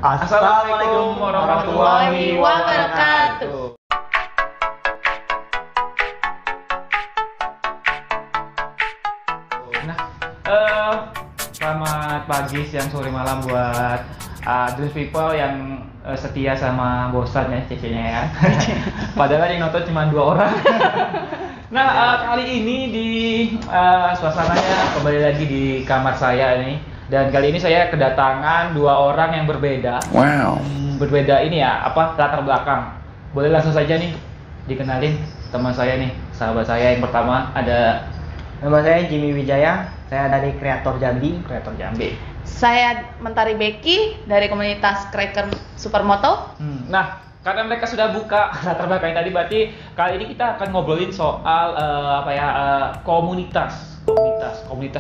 Assalamualaikum warahmatullahi wabarakatuh. Nah, selamat pagi, siang, sore, malam buat Dreams People yang setia sama bosannya cecenya ya. Padahal yang nonton cuma 2 orang. Nah, kali ini di suasananya kembali lagi di kamar saya nih. Dan kali ini saya kedatangan 2 orang yang berbeda. Wow. Berbeda ini ya, latar belakang. Boleh langsung saja nih dikenalin teman saya nih, sahabat saya yang pertama ada. Nama saya Jimmy Wijaya, saya dari Kreator Jambi. Kreator Jambi. Saya Mentari Becky dari komunitas Cracker Supermoto. Nah, karena mereka sudah buka latar belakang tadi, berarti kali ini kita akan ngobrolin soal komunitas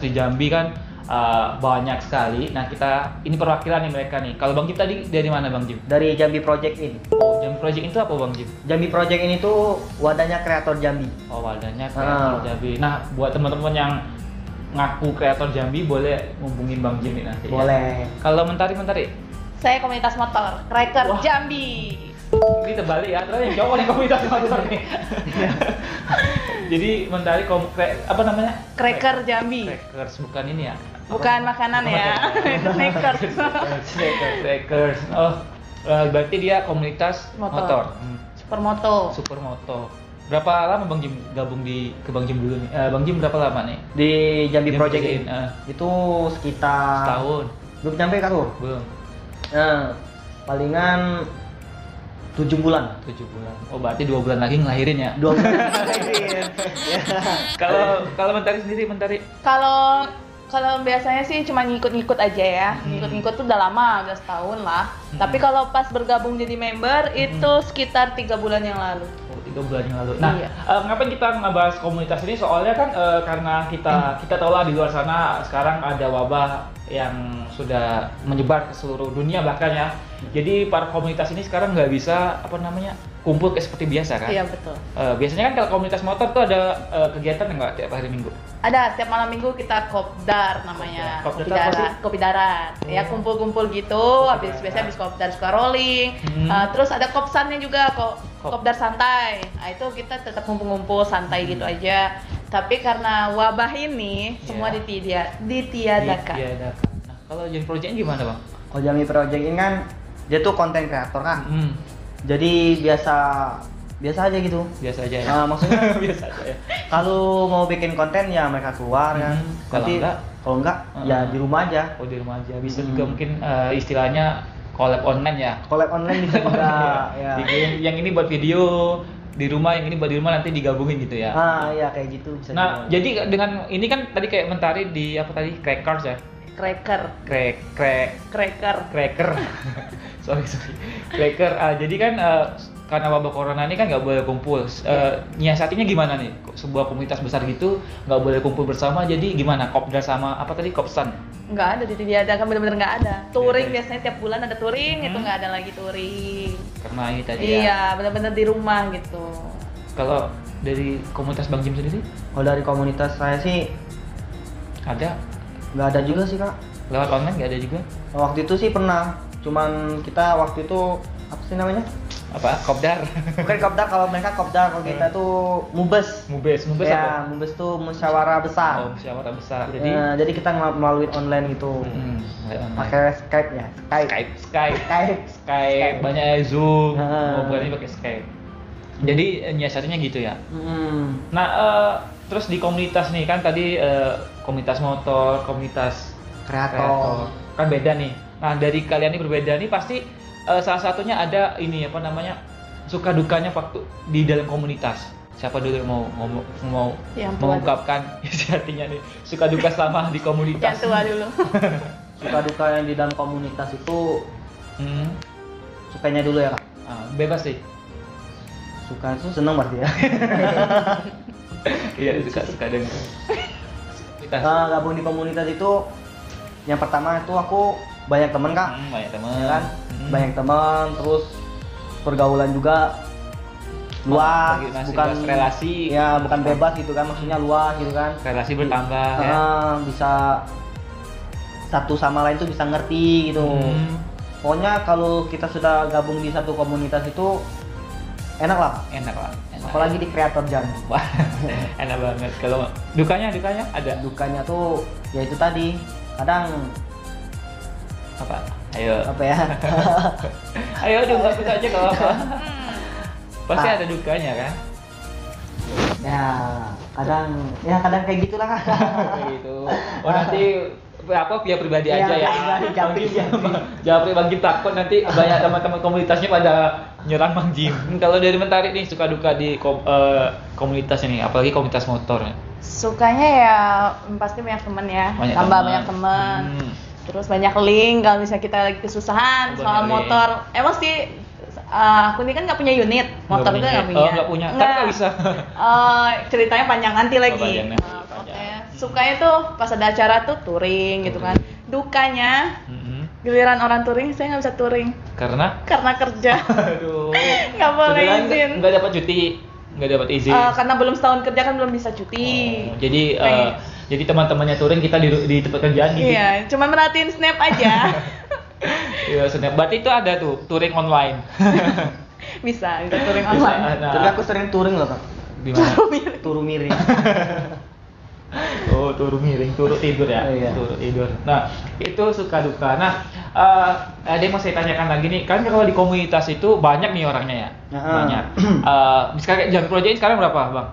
di Jambi kan banyak sekali. Nah, ini perwakilan nih mereka nih. Kalau Bang Jim tadi dari mana Bang Jim? Dari Jambi Project ini. Oh, Jambi Project itu apa Bang Jim? Jambi Project ini tuh wadahnya Kreator Jambi. Oh, wadahnya Kreator Jambi. Nah, buat teman-teman yang ngaku Kreator Jambi boleh hubungin Bang Jim nih nanti. Boleh. Ya? Kalau Mentari? Saya komunitas motor Cracker Jambi. Ini terbalik ya, ternyata yang cowok nih komunitas motor nih. Jadi Mentari apa namanya? Cracker Jambi. Crackers, bukan ini ya? Bukan makanan ya. Sneakers. Crackers. Oh, berarti dia komunitas motor. Supermoto. Supermoto. Berapa lama Bang Jim gabung ke Bang Jim dulu nih? Bang Jim berapa lama nih? Di Jambi Project ini. Itu sekitar setahun. Belum nyampe kan, Bro? Belum. Palingan 7 bulan. 7 bulan. Oh, berarti 2 bulan lagi ngelahirin ya? 2 bulan ngelahirin. Kalau Mentari sendiri, Kalau biasanya sih cuma ngikut-ngikut aja ya. Ngikut-ngikut tuh udah lama, udah setahun lah. Tapi kalau pas bergabung jadi member itu sekitar 3 bulan yang lalu. Oh, 3 bulan yang lalu. Nah, iya. ngapain kita ngebahas komunitas ini? Soalnya kan karena kita tahu lah di luar sana sekarang ada wabah yang sudah menyebar ke seluruh dunia bahkan ya. Jadi para komunitas ini sekarang nggak bisa kumpul kayak seperti biasa kan? Iya, betul. Biasanya kan kalau komunitas motor tuh ada kegiatan nggak tiap hari Minggu? Ada, tiap malam Minggu kita kopdar namanya. Kopi darat. Ya kumpul-kumpul gitu, biasanya habis kopdar suka rolling. Terus ada kopsannya juga, kopdar santai. Nah, itu kita tetap ngumpul-ngumpul santai gitu aja. Tapi karena wabah ini semua ditiadakan. Nah, kalau Jambi Project gimana Bang? Kalau Jambi Project ini kan dia tuh konten kreator kan. Jadi biasa aja gitu. Biasa aja ya. Maksudnya biasa aja ya. Kalau mau bikin konten ya mereka keluar kan. Kalau enggak ya di rumah aja. Oh, di rumah aja. Bisa juga mungkin istilahnya collab online ya. Collab online bisa juga. Ya. Yang ini buat video di rumah, yang ini buat di rumah nanti digabungin gitu ya. Iya kayak gitu bisa. Nah, juga. jadi dengan ini kan tadi kayak Mentari di Crackers ya. Cracker. sorry. Cracker. Jadi kan karena wabah corona ini kan nggak boleh kumpul. Nyiasatinya gimana nih? Sebuah komunitas besar gitu nggak boleh kumpul bersama. Jadi gimana? Kopdar sama kopsan? Nggak ada, ditiadakan, bener-bener nggak ada. Touring biasanya tiap bulan ada touring, itu nggak ada lagi touring. Karena ini tadi iya, bener-bener di rumah gitu. Kalau dari komunitas Bang Jim sendiri? Kalau dari komunitas saya sih ada? nggak ada juga sih Kak. Lewat online nggak ada juga? Waktu itu sih pernah, cuman kita waktu itu apa sih namanya? Apa? Kopdar? Bukan kopdar, kalau mereka kopdar, kalau kita tuh mubes. Mubes Ya, apa? mubes tuh musyawarah besar. Oh, musyawarah besar. Jadi kita melalui online gitu. Pakai Skype ya. Skype. Banyak Zoom. Ngobrolnya pakai Skype. Jadi nyiasatinya gitu ya. Nah, terus di komunitas nih kan tadi komunitas motor, komunitas kreator kan beda nih. Nah, dari kalian ini berbeda nih pasti salah satunya ada ini suka dukanya waktu di dalam komunitas. Siapa dulu yang mau mengungkapkan isi hatinya nih suka duka selama di komunitas? Yang tua dulu. Suka duka yang di dalam komunitas itu sukanya dulu ya Kak. Bebas sih. Suka itu seneng berarti ya. Iya, suka dengar. Gabung di komunitas itu yang pertama itu aku banyak temen Kak. Banyak teman. Ya kan? Banyak teman, terus pergaulan juga luas, bukan relasi. Ya, bukan bebas gitu kan, maksudnya luas gitu kan. Relasi bertambah ya. Bisa satu sama lain tuh bisa ngerti gitu. Pokoknya kalau kita sudah gabung di satu komunitas itu enak lah. Enak. Apalagi di kreator Jambi. Wah, enak banget. Kalau dukanya ada. Dukanya tuh ya itu tadi. Kadang Apa? Ayo. apa ya? Ayo coba saja kalau apa. Pasti ada dukanya kan? kadang kayak gitulah kan. Kayak gitu. Oh nanti via pribadi Iya, aja ya. pribadi, Jambi. Jangan pribadi takut nanti banyak teman-teman komunitasnya pada nyerang Bang Jim. Kalau dari Mentari nih suka duka di komunitas ini, apalagi komunitas motor. Sukanya ya pasti banyak teman ya, banyak teman. Terus banyak link kalau misalnya kita lagi kesusahan soal motor. Emang sih aku ini kan nggak punya unit, motor itu nggak punya. Oh nggak punya, kan nggak bisa. Ceritanya panjang nanti lagi. Panjang. Sukanya tuh pas ada acara tuh touring gitu kan. Dukanya giliran orang touring saya nggak bisa touring. Karena kerja. Aduh. Nggak boleh izin. Nggak dapat cuti. Nggak dapat izin. Karena belum setahun kerja kan belum bisa cuti. Jadi teman-temannya touring kita di tempat kerjaan gitu. Iya, cuma merhatiin snap aja. Iya, snap. Berarti itu ada tuh touring online. bisa touring online. Tapi aku sering touring loh, Kak. Di mana? Turu miring. Oh, turu miring, turu tidur ya. Iya. Turu tidur. Nah, itu suka duka. Nah, ada yang mau saya tanyakan lagi nih. Kan kalau di komunitas itu banyak nih orangnya ya. Banyak. Misalnya Jambi Project sekarang berapa, Bang?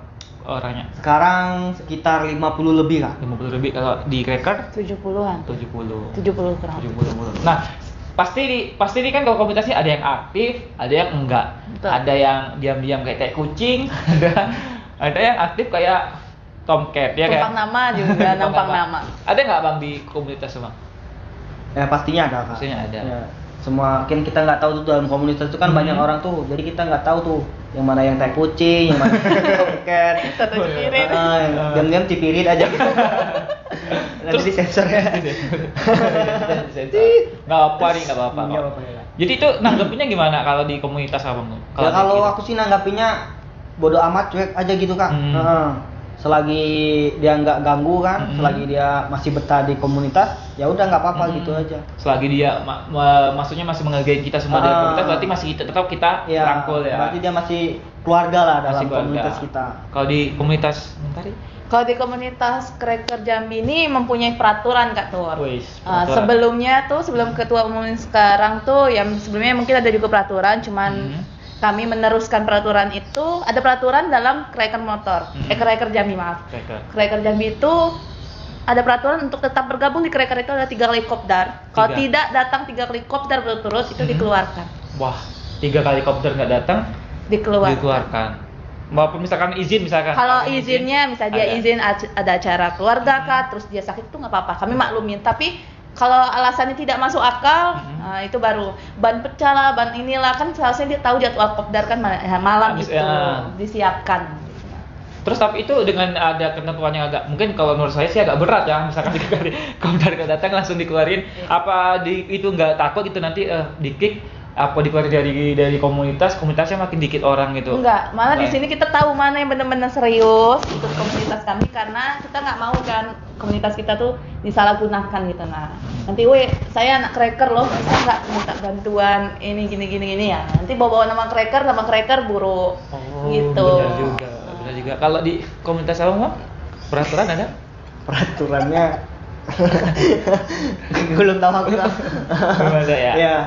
Orangnya? Sekarang sekitar 50 lebih, Kak. 50 lebih. Kalau di Cracker 70-an. 70 kurang. 70. Nah, pasti kan kalau komunitasnya ada yang aktif, ada yang enggak. Betul. Ada yang diam-diam kayak kucing, ada yang aktif kayak Tomcat ya kan? Numpang nama juga, numpang nama. Ada nggak Bang di komunitas Bang? Ya pastinya ada, Kak. Pastinya ada. Ya, semua kan kita nggak tahu tuh dalam komunitas itu kan banyak orang tuh, jadi kita nggak tahu tuh yang mana yang tai kucing, yang mana yang Tomcat. Satu cipirit. Diam-diam cipirit aja. Nanti disensor ya. Nggak apa-apa. Jadi itu nanggepinnya gimana kalau di komunitas Abang tuh? Ya kalau aku sih nanggapinya bodo amat, cuek aja gitu, Kak. Selagi dia nggak ganggu kan, selagi dia masih betah di komunitas, ya udah nggak apa-apa gitu aja. Selagi dia maksudnya masih menghargai kita semua dari komunitas, berarti masih tetap kita rangkul ya. Berarti dia masih keluarga lah dalam komunitas kita. Kalau di komunitas Mentari? Kalau di komunitas Cracker Jambi ini mempunyai peraturan, Kak Tur. Sebelumnya sebelum ketua umum sekarang tuh, yang sebelumnya mungkin ada juga peraturan, cuman kami meneruskan peraturan itu. Ada peraturan dalam Cracker Motor, Cracker Jambi maaf. Cracker Jambi itu ada peraturan untuk tetap bergabung di Cracker itu ada 3 kali kopdar. Kalau tidak datang 3 kali kopdar berturut itu dikeluarkan. Wah, 3 kali kopdar nggak datang dikeluarkan. Maupun misalkan izin Kalau izinnya misalnya dia izin ada acara keluarga kah, terus dia sakit itu nggak apa-apa. Kami maklumin. Tapi kalau alasannya tidak masuk akal, itu baru ban pecah lah, ban inilah, kan seharusnya dia tahu jadwal kopdar kan malam itu disiapkan. Terus tapi itu dengan ada ketentuan yang agak, mungkin kalau menurut saya sih agak berat ya, misalkan dikali kopdar nggak datang langsung dikeluarin. Apa itu nggak takut itu nanti di-kick? Apa dikeluarin dari komunitasnya makin dikit orang gitu? Enggak, malah di sini kita tahu mana yang benar-benar serius ikut komunitas kami, karena kita nggak mau kan komunitas kita tuh disalahgunakan gitu. Nah, nanti saya anak Cracker loh, bisa nggak minta bantuan ini gini ya? Nanti bawa nama Cracker buruk gitu. Benar juga. Kalau di komunitas Abang peraturan ada? Peraturannya belum tahu aku. Belum ada ya? Iya.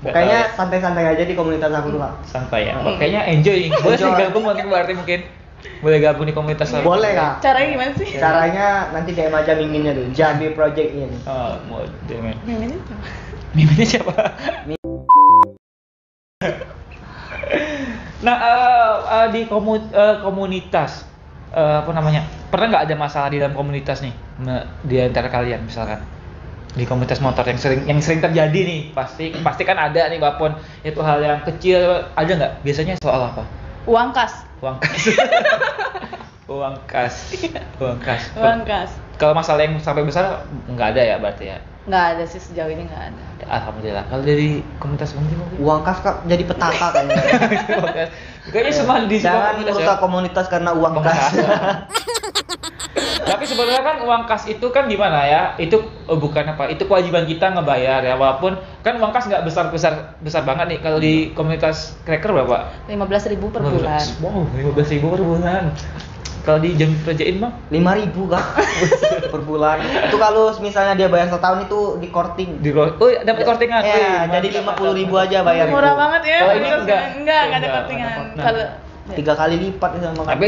Kayaknya santai-santai aja di komunitas aku tuh, Pak. Santai ya. Kayaknya enjoy. Boleh sih gabung berarti mungkin. Boleh gabung di komunitas aku. Boleh, Kak. Caranya gimana sih? Caranya nanti DM aja miminnya tuh, Jambi Project ini. Oh, mau DM. Miminnya siapa? Nah, di komunitas apa namanya? Pernah nggak ada masalah di dalam komunitas nih di antara kalian misalkan? Di komunitas motor yang sering terjadi nih, pasti kan ada nih, walaupun itu hal yang kecil, ada nggak? Biasanya soal apa? Uang kas. Kalau masalah yang sampai besar nggak ada ya berarti ya? Nggak ada sih, sejauh ini nggak ada. Alhamdulillah. Kalau dari komunitas mungkin uang kas, Kak, jadi petaka kayaknya. Kayaknya semua di jangan merusak komunitas karena uang kas. Tapi sebenarnya kan uang kas itu kan gimana ya? Itu bukan apa? Itu kewajiban kita ngebayar ya, walaupun kan uang kas nggak besar banget nih. Kalau di komunitas Cracker berapa? 15.000 per bulan. Wow, 15.000 per bulan. Kalau di jam kerjain bang? 5.000 Kak per bulan. Itu kalau misalnya dia bayar setahun itu di korting. Dapat kortingan. Ya, jadi 50.000 aja bayar. Murah banget ya. Kalau ini enggak ada kortingan. Kalau 3 kali lipat itu sama. Tapi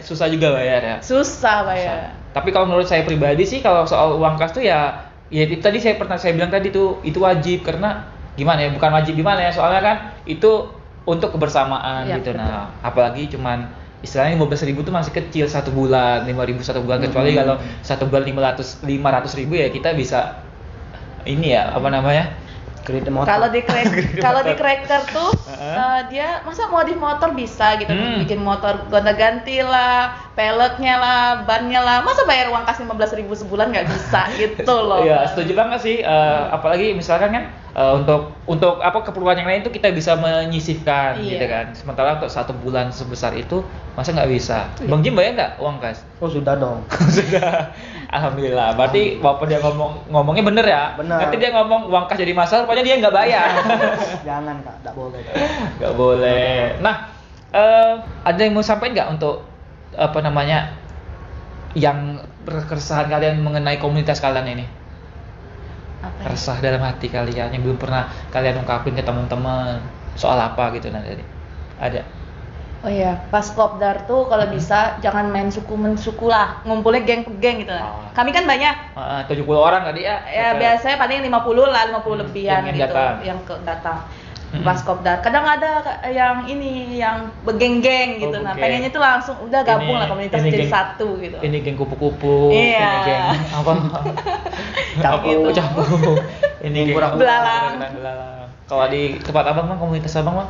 susah juga bayar ya. Susah bayar. Tapi kalau menurut saya pribadi sih kalau soal uang kas tuh ya itu tadi saya bilang tadi tuh itu wajib karena gimana ya, bukan wajib gimana ya, soalnya kan itu untuk kebersamaan ya, gitu. betul. Nah, apalagi cuman istilahnya 15.000 tuh masih kecil satu bulan, 5.000 satu bulan, kecuali kalau satu bulan 500.000 ya kita bisa ini ya apa namanya, kredit motor. Kalau di Cracker tuh dia masa modif motor bisa gitu, bikin motor gonta-ganti lah, peleknya lah, bannya lah, masa bayar uang kas 15.000 sebulan nggak bisa gitu loh. Iya, setuju banget sih. Apalagi misalkan kan untuk apa keperluan yang lain tuh kita bisa menyisihkan gitu kan. Sementara untuk satu bulan sebesar itu masa nggak bisa. Bang Jim bayar nggak uang kas? Oh sudah dong. Sudah. Alhamdulillah. Berarti walaupun dia ngomongnya bener ya. Bener. Nanti dia ngomong uang kas jadi masalah, pokoknya dia nggak bayar. Jangan Kak, nggak boleh. Nggak boleh. Nah, ada yang mau sampaikan nggak untuk apa namanya yang keresahan kalian mengenai komunitas kalian ini? Apa ya? Resah dalam hati kalian yang belum pernah kalian ungkapin ke teman-teman soal apa gitu nanti ada. Oh iya, pas kopdar tuh kalau bisa jangan main suku lah, ngumpulnya geng gitu. Kami kan banyak. 70 orang tadi ya. Ya biasanya paling 50 lah, 50 lebihan yang gitu datang. yang datang. Pas kopdar. Kadang ada yang begeng-geng gitu. Nah, pengennya tuh langsung udah gabung lah komunitas jadi satu gitu. Ini geng kupu-kupu, Iya. ini geng apa? Campur. Ini geng belalang. Kalau di tempat Abang Bang, komunitas Abang Bang?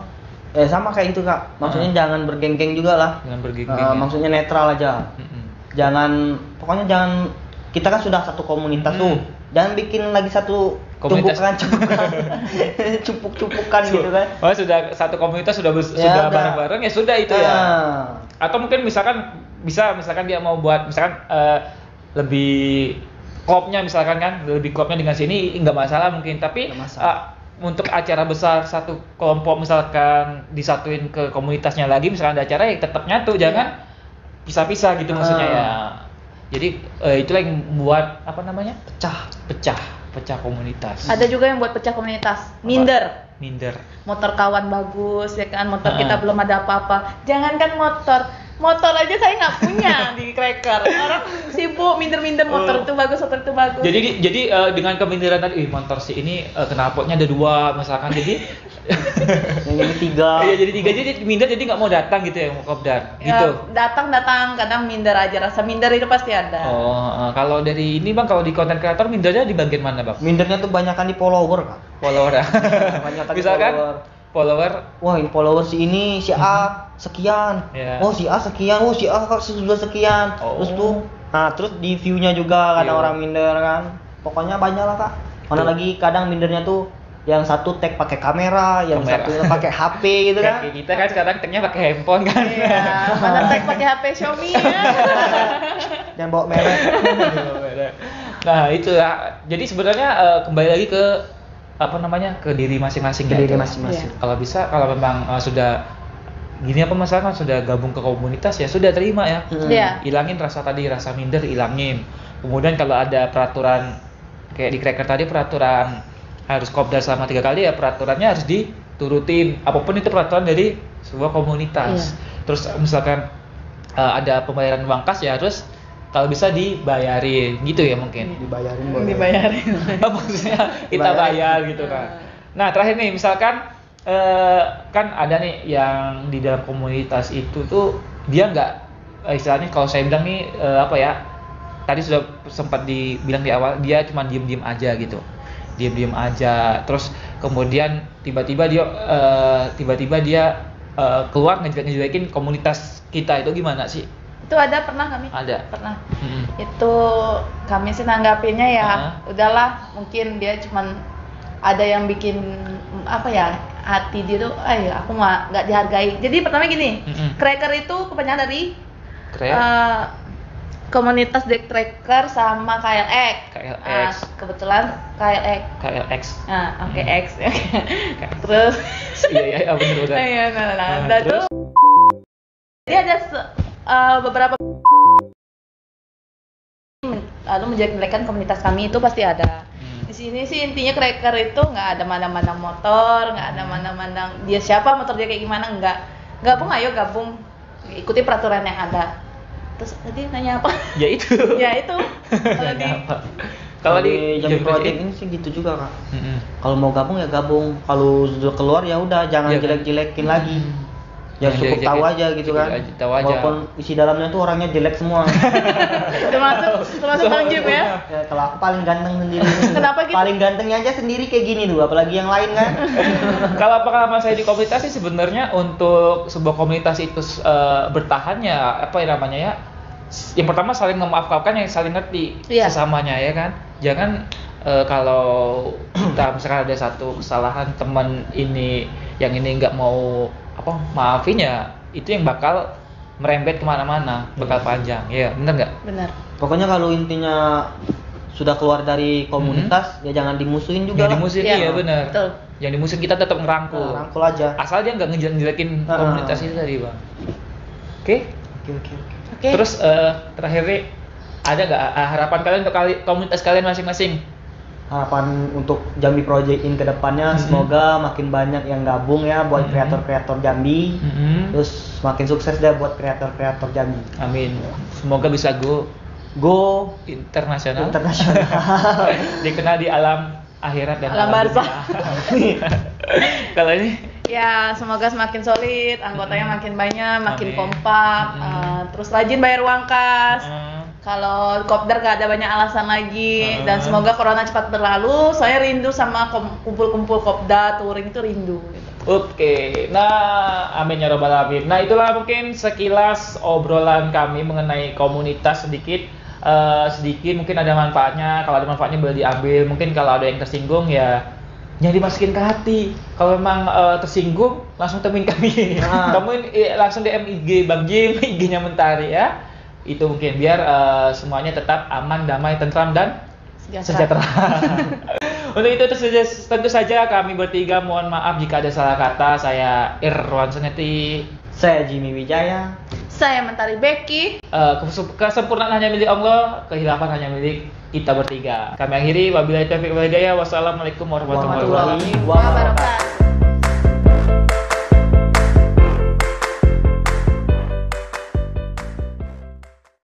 Sama kayak gitu Kak. Maksudnya jangan bergeng-geng juga lah. Jangan bergeng-geng. Maksudnya netral aja. Pokoknya jangan, kita kan sudah satu komunitas tuh. Jangan bikin lagi satu tumpukan cumpuk-cumpukan gitu kan. Oh, sudah satu komunitas sudah bareng-bareng ya sudah itu ya. Atau mungkin misalkan dia mau buat misalkan lebih klubnya misalkan kan, lebih klubnya dengan sini nggak masalah mungkin, tapi untuk acara besar satu kelompok misalkan disatuin ke komunitasnya lagi, misalkan ada acara ya tetap nyatu, jangan pisah-pisah gitu maksudnya ya. Jadi itulah yang membuat apa namanya? Pecah komunitas. Ada juga yang buat pecah komunitas. Minder. Motor kawan bagus ya kan, motor kita belum ada apa-apa. Jangankan motor aja saya nggak punya di Cracker. Orang sibuk minder motor itu bagus. Jadi dengan keminderan tadi, motor si ini knalpotnya ada 2 misalkan, jadi yang jadi 3. Iya jadi 3, jadi minder, jadi nggak mau datang gitu ya, mau kopdar gitu. Datang kadang minder aja, rasa minder itu pasti ada. Kalau dari ini Bang, kalau di konten kreator mindernya di bagian mana Bang? Mindernya tuh banyakan di follower Kak. Follower ya. Misalkan follower, wah ini follower si ini si A sekian, oh si A sekian, si A sudah sekian, terus di view-nya juga kadang orang minder kan, pokoknya banyak lah Kak. Mana lagi kadang mindernya tuh yang satu tag pakai kamera, yang satunya pakai HP gitu kan. Kayak kita kan sekarang tagnya pakai handphone kan. Iya, mana tag pakai HP Xiaomi ya. Jangan bawa merek. Nah itu ya, jadi sebenarnya kembali lagi ke apa namanya, ke diri masing-masing. Kalau bisa, kalau memang sudah gini apa masalah, sudah gabung ke komunitas ya sudah terima ya. Ilangin rasa minder, ilangin. Kemudian kalau ada peraturan kayak di Cracker tadi, peraturan harus kopdar selama 3 kali ya, peraturannya harus diturutin, apapun itu peraturan dari sebuah komunitas. Terus misalkan ada pembayaran uang kas ya harus kalau bisa dibayarin gitu ya mungkin. Dibayarin. Maksudnya kita bayar gitu kan. Nah terakhir nih misalkan kan ada nih yang di dalam komunitas itu tuh dia nggak istilahnya, kalau saya bilang nih apa ya, tadi sudah sempat dibilang di awal, dia cuma diem aja gitu, diem aja, terus kemudian tiba-tiba dia keluar ngejelekin komunitas kita, itu gimana sih? Itu pernah kami. Pernah. Itu kami sih nanggapinnya ya, udahlah, mungkin dia cuman ada yang bikin apa ya, hati dia tuh, aku mah nggak dihargai. Jadi pertama gini, Cracker itu kepanjangan dari komunitas deck tracker sama KLX. Kebetulan KLX. Oke, X. Terus iya benar. Iya, nah, terus jadi ada beberapa lalu menjelek-jelekan komunitas kami itu pasti ada. Di sini sih intinya cracker itu nggak ada mandang-mandang motor, nggak ada mandang-mandang dia siapa, motor dia kayak gimana, nggak. Gabung, ayo gabung, ikuti peraturan yang ada. Terus tadi nanya apa? Ya itu. Kalau di Jambi Project ini sih gitu juga kak. Kalau mau gabung ya gabung, kalau sudah keluar ya udah jangan jelek-jelekin lagi. Ya cukup tahu aja gitu kan. Walaupun isi dalamnya tuh orangnya jelek semua. termasuk Bang Jim ya? Kalau aku paling ganteng sendiri. Kenapa gitu? Paling gantengnya aja sendiri kayak gini tuh, apalagi yang lain kan. Kalau pengalaman saya di komunitas sih sebenarnya untuk sebuah komunitas itu bertahan ya apa ya namanya ya? Yang pertama saling memaafkan, yang saling ngerti sesamanya ya kan. Jangan kalau kita misalkan ada satu kesalahan teman ini yang ini nggak mau maafin ya, itu yang bakal merembet kemana-mana, bakal panjang, ya benar nggak? Benar. Pokoknya kalau intinya sudah keluar dari komunitas ya jangan dimusuhin juga. Jangan dimusuhin, iya benar. Betul. Yang dimusuhin kita tetap ngerangkul. Rangkul aja. Asal dia nggak ngejelekin komunitas itu tadi bang. Oke. Terus terakhir nih, ada nggak harapan kalian untuk komunitas kalian masing-masing? Harapan untuk Jambi Project in kedepannya semoga makin banyak yang gabung ya buat kreator-kreator Jambi, terus makin sukses deh buat kreator-kreator Jambi. Amin. Semoga bisa go internasional. Dikenal di alam akhirat dan alam barzah. Kalau ini? Ya semoga semakin solid, anggotanya makin banyak, makin kompak, terus rajin bayar uang kas. Kalau kopdar gak ada banyak alasan lagi, dan semoga corona cepat berlalu. Saya rindu sama kumpul-kumpul kopdar, touring itu rindu gitu. Oke, nah amin ya robbal alamin. Nah itulah mungkin sekilas obrolan kami mengenai komunitas sedikit mungkin ada manfaatnya. Kalau ada manfaatnya boleh diambil. Mungkin kalau ada yang tersinggung ya jangan dimasukin ke hati. Kalau memang tersinggung langsung temuin kami. Langsung DM IG Bang Jim, IG-nya Mentari ya. Itu mungkin biar semuanya tetap aman, damai, tentram dan sejahtera. Untuk itu tentu saja kami bertiga mohon maaf jika ada salah kata. Saya Irwan Seneti, saya Jimmy Wijaya, saya Mentari Becky. Kesempurnaan hanya milik Allah, kehilafan hanya milik kita bertiga. Kami akhiri, wabillahi taufiq wal hidayah. Wassalamualaikum warahmatullahi wabarakatuh.